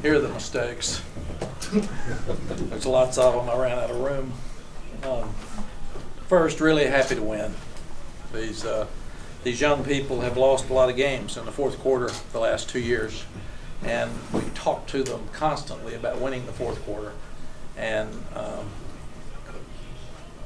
Here are the mistakes. There's lots of them. I ran out of room. First, really happy to win. These young people have lost a lot of games in the fourth quarter the last 2 years, and we talk to them constantly about winning the fourth quarter. And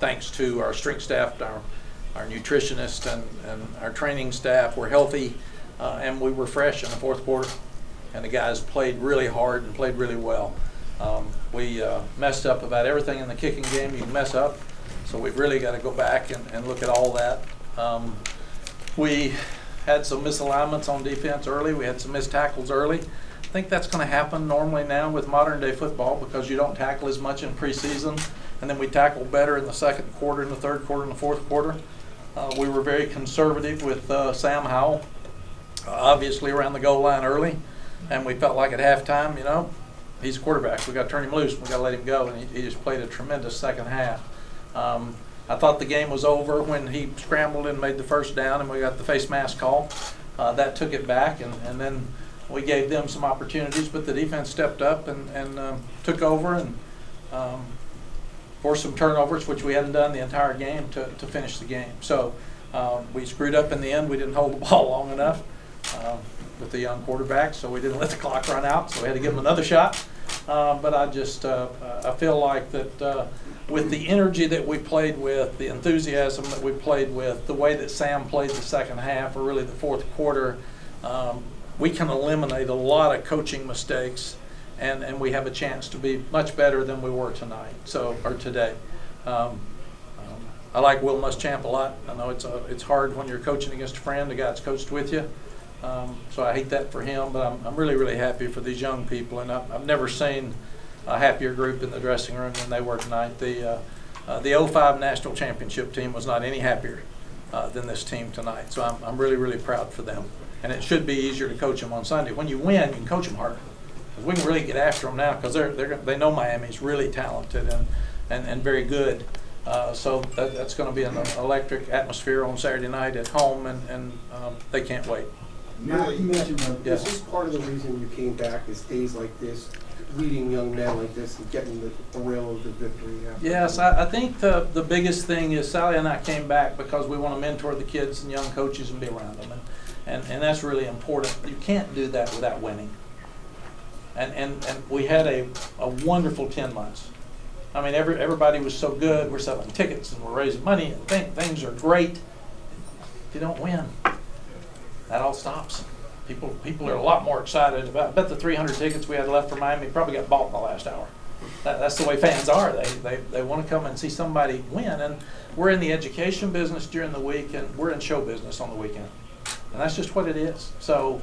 thanks to our strength staff, our nutritionist, and our training staff, we're healthy, and we were fresh in the fourth quarter. And the guys played really hard and played really well. We messed up about everything in the kicking game you can mess up, so we've really got to go back and look at all that. We had some misalignments on defense early. We had some missed tackles early. I think that's going to happen normally now with modern day football because you don't tackle as much in preseason, and then we tackle better in the second quarter, in the third quarter, and the fourth quarter. We were very conservative with Sam Howell, obviously around the goal line early. And we felt like at halftime, he's a quarterback. We got to turn him loose. We got to let him go. And he just played a tremendous second half. I thought the game was over when he scrambled and made the first down, and we got the face mask call. That took it back, and then we gave them some opportunities. But the defense stepped up and took over and forced some turnovers, which we hadn't done the entire game to finish the game. So we screwed up in the end. We didn't hold the ball long enough. With the young quarterback, so we didn't let the clock run out, so we had to give him another shot. But I feel like that with the energy that we played with, the enthusiasm that we played with, the way that Sam played the second half, or really the fourth quarter, we can eliminate a lot of coaching mistakes, and we have a chance to be much better than we were tonight, or today. I like Will Muschamp a lot. I know it's hard when you're coaching against a friend, a guy that's coached with you. So I hate that for him, but I'm really, really happy for these young people, and I've never seen a happier group in the dressing room than they were tonight. The 05 National Championship team was not any happier than this team tonight, so I'm really, really proud for them. And it should be easier to coach them on Sunday. When you win, you can coach them harder. We can really get after them now because they know Miami's really talented and very good. So that's going to be an electric atmosphere on Saturday night at home, and they can't wait. Matt, you mentioned is this part of the reason you came back is days like this, leading young men like this and getting the thrill of the victory? Yes, I think the biggest thing is Sally and I came back because we want to mentor the kids and young coaches and be around them, and that's really important. You can't do that without winning. And we had a wonderful 10 months. I mean, everybody was so good. We're selling tickets and we're raising money and things are great. If you don't win, that all stops. People are a lot more excited about. I bet the 300 tickets we had left for Miami probably got bought in the last hour. That's the way fans are. They want to come and see somebody win. And we're in the education business during the week, and we're in show business on the weekend. And that's just what it is. So,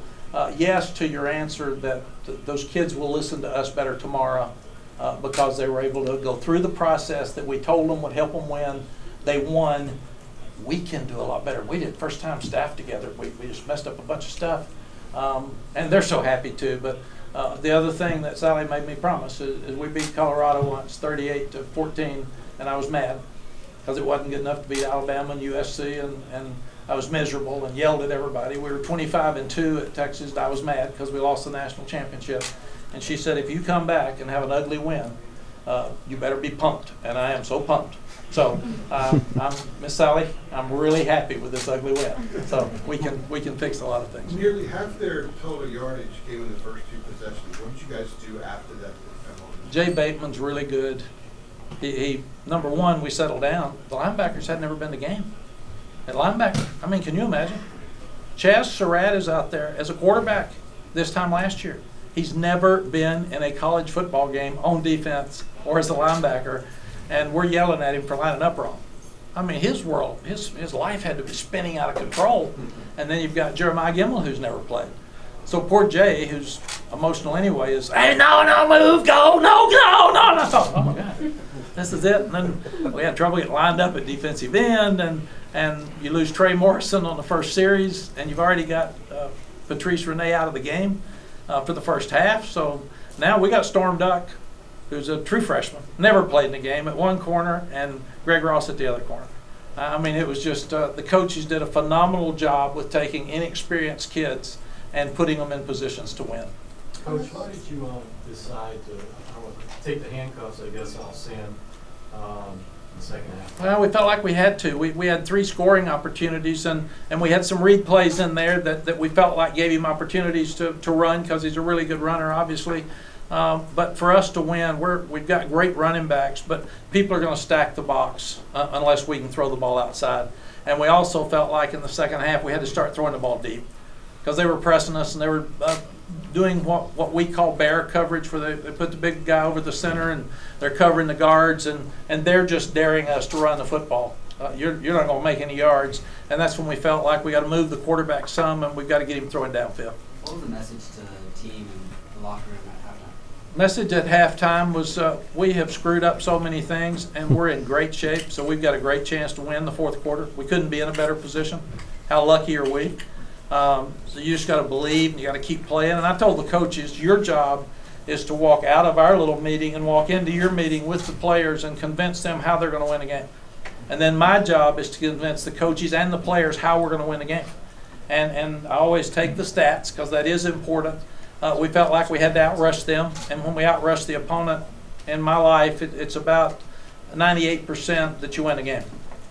yes, to your answer that those kids will listen to us better tomorrow because they were able to go through the process that we told them would help them win. They won. We can do a lot better. We did first time staff together. We just messed up a bunch of stuff. And they're so happy too. But the other thing that Sally made me promise is we beat Colorado once 38-14, and I was mad because it wasn't good enough to beat Alabama and USC, and I was miserable and yelled at everybody. We were 25-2 at Texas. I was mad because we lost the national championship. And she said, if you come back and have an ugly win, you better be pumped. And I am so pumped. So, Miss Sally, I'm really happy with this ugly win. So we can fix a lot of things. Nearly half their total yardage came in the first two possessions. What did you guys do after that? Jay Bateman's really good. He number one, we settled down. The linebackers had never been to game. At linebacker, I mean, can you imagine? Chaz Surratt is out there as a quarterback this time last year. He's never been in a college football game on defense or as a linebacker. And we're yelling at him for lining up wrong. I mean, his world, his life had to be spinning out of control. And then you've got Jeremiah Gemmel, who's never played. So poor Jay, who's emotional anyway, is, hey, no, move, go, no. So, oh my God, this is it. And then we had trouble getting lined up at defensive end, and you lose Trey Morrison on the first series, and you've already got Patrice Renee out of the game for the first half. So now we got Storm Duck, who's a true freshman, never played in the game, at one corner, and Greg Ross at the other corner. I mean, it was just the coaches did a phenomenal job with taking inexperienced kids and putting them in positions to win. Coach, why did you decide to take the handcuffs, I guess, off Sam in the second half? Well, we felt like we had to. We had 3 scoring opportunities, and we had some read plays in there that we felt like gave him opportunities to run, because he's a really good runner, obviously. But for us to win, we've got great running backs, but people are going to stack the box unless we can throw the ball outside. And we also felt like in the second half we had to start throwing the ball deep, because they were pressing us and they were doing what we call bear coverage, where they put the big guy over the center and they're covering the guards, and they're just daring us to run the football. You're not going to make any yards, and that's when we felt like we got to move the quarterback some, and we've got to get him throwing downfield. What was the message to the team and the locker room at halftime? Message at halftime was we have screwed up so many things, and we're in great shape, so we've got a great chance to win the fourth quarter. We couldn't be in a better position. How lucky are we? So you just got to believe, and you got to keep playing. And I told the coaches, your job is to walk out of our little meeting and walk into your meeting with the players and convince them how they're going to win a game. And then my job is to convince the coaches and the players how we're going to win a game. And I always take the stats, because that is important. We felt like we had to outrush them, and when we outrush the opponent, in my life, it's about 98% that you win a game.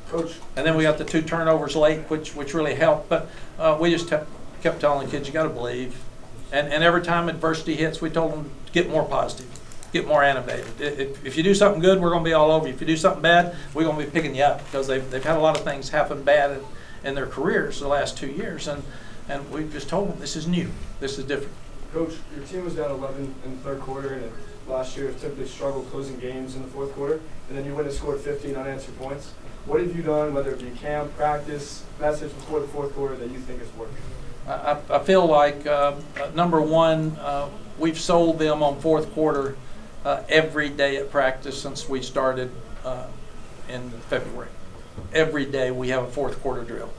Coach, And then we got the 2 turnovers late, which really helped. But we just kept telling the kids, you got to believe. And every time adversity hits, we told them, get more positive, get more animated. If you do something good, we're going to be all over you. If you do something bad, we're going to be picking you up, because they've had a lot of things happen bad in their careers the last 2 years. And we just told them, this is new, this is different. Coach, your team was down 11 in the third quarter, and last year typically struggled closing games in the fourth quarter, and then you went and scored 15 unanswered points. What have you done, whether it be camp, practice, message before the fourth quarter, that you think has worked? I feel like, number one, we've sold them on fourth quarter every day at practice since we started in February. Every day we have a fourth quarter drill,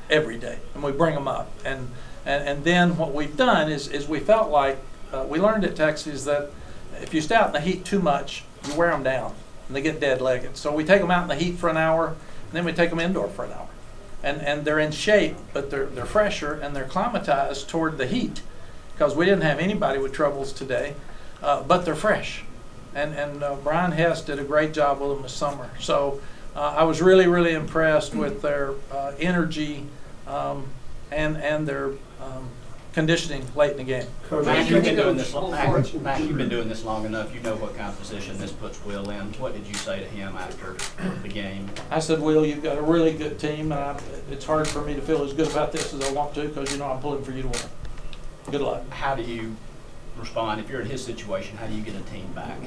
every day, and we bring them up. And then what we've done is we felt like, we learned at Texas that if you stay out in the heat too much, you wear them down and they get dead-legged. So we take them out in the heat for an hour, and then we take them indoor for an hour. And they're in shape, but they're fresher, and they're climatized toward the heat, because we didn't have anybody with troubles today, but they're fresh. And Brian Hess did a great job with them this summer. So I was really, really impressed with their energy and their conditioning late in the game. Coach, Mack, you've been doing this Well, Mack, you've been doing this long enough. You know what kind of position this puts Will in. What did you say to him after the game? I said, Will, you've got a really good team, and it's hard for me to feel as good about this as I want to, because I'm pulling for you to win. Good luck. How do you respond if you're in his situation? How do you get a team back?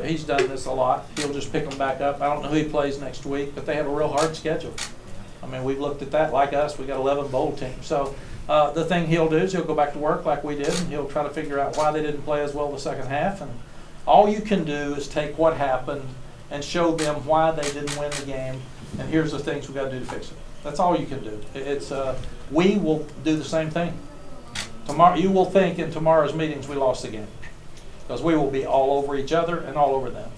He's done this a lot. He'll just pick them back up. I don't know who he plays next week, but they have a real hard schedule. I mean, we've looked at that. Like us, we got 11 bowl teams. So the thing he'll do is he'll go back to work like we did, and he'll try to figure out why they didn't play as well the second half. And all you can do is take what happened and show them why they didn't win the game, and here's the things we got to do to fix it. That's all you can do. We will do the same thing. Tomorrow, you will think in tomorrow's meetings we lost the game, because we will be all over each other and all over them.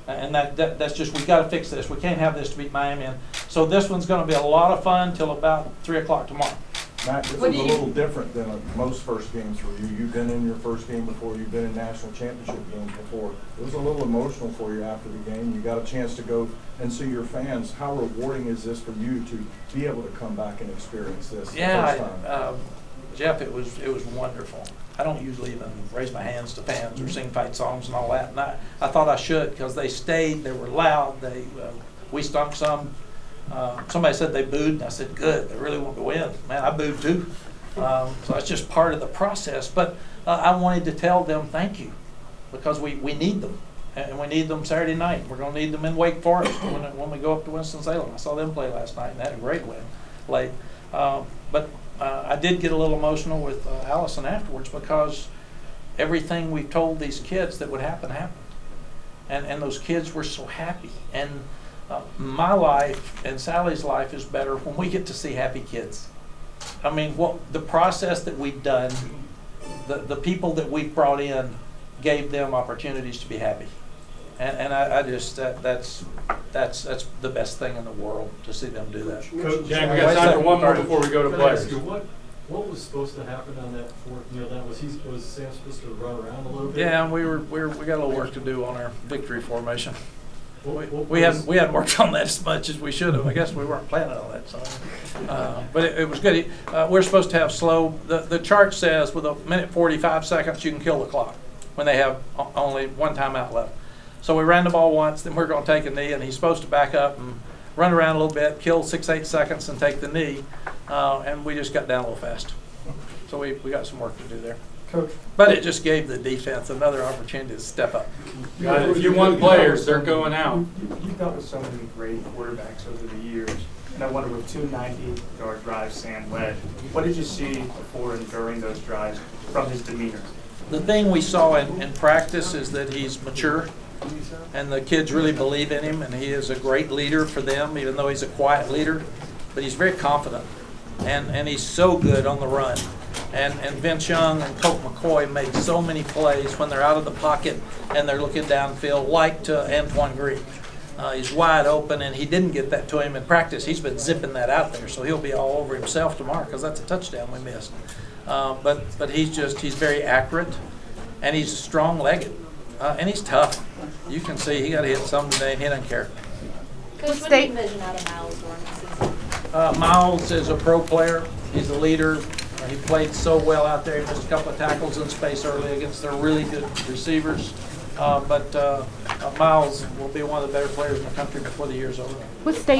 And that's just, we've got to fix this. We can't have this to beat Miami in. So this one's going to be a lot of fun till about 3 o'clock tomorrow. Matt, this is a little different than most first games for you. You've been in your first game before. You've been in national championship games before. It was a little emotional for you after the game. You got a chance to go and see your fans. How rewarding is this for you to be able to come back and experience this the first time? Jeff, it was wonderful. I don't usually even raise my hands to fans or sing fight songs and all that. And I thought I should, because they stayed, they were loud, we stunk some. Somebody said they booed, and I said, good, they really want to win. Man, I booed too. So it's just part of the process. But I wanted to tell them thank you, because we need them. And we need them Saturday night. We're going to need them in Wake Forest when we go up to Winston-Salem. I saw them play last night, and they had a great win late. But I did get a little emotional with Allison afterwards, because everything we told these kids that would happen happened. And those kids were so happy. And my life and Sally's life is better when we get to see happy kids. I mean, the process that we've done, the people that we've brought in gave them opportunities to be happy. And I just, that's the best thing in the world, to see them do that. Coach, Jack, we got time for one more before we go to players. What was supposed to happen on that fourth, was Sam supposed to run around a little bit? Yeah, and we got a little work to do on our victory formation. What We hadn't worked on that as much as we should have. I guess we weren't planning on that, so. But it was good. We're supposed to have slow, the chart says with 1:45 seconds, you can kill the clock when they have only one timeout left. So we ran the ball once, then we're gonna take a knee, and he's supposed to back up and run around a little bit, kill 6-8 seconds and take the knee. And we just got down a little fast. So we got some work to do there. Coach, But it just gave the defense another opportunity to step up. If you want players, they're going out. You've dealt with so many great quarterbacks over the years, and I wonder with 2 90-yard drives Sam led, what did you see before and during those drives from his demeanor? The thing we saw in practice is that he's mature, and the kids really believe in him, and he is a great leader for them, even though he's a quiet leader. But he's very confident, and he's so good on the run. And Vince Young and Colt McCoy made so many plays when they're out of the pocket and they're looking downfield, like to Antoine Green. He's wide open, and he didn't get that to him in practice. He's been zipping that out there, so he'll be all over himself tomorrow because that's a touchdown we missed. But he's very accurate, and he's strong-legged, and he's tough. You can see he got hit some today, and he doesn't care. Coach, what do you envision out of Miles during the season? Miles is a pro player. He's a leader. He played so well out there. He missed a couple of tackles in space early against their really good receivers. But Miles will be one of the better players in the country before the year's over. What state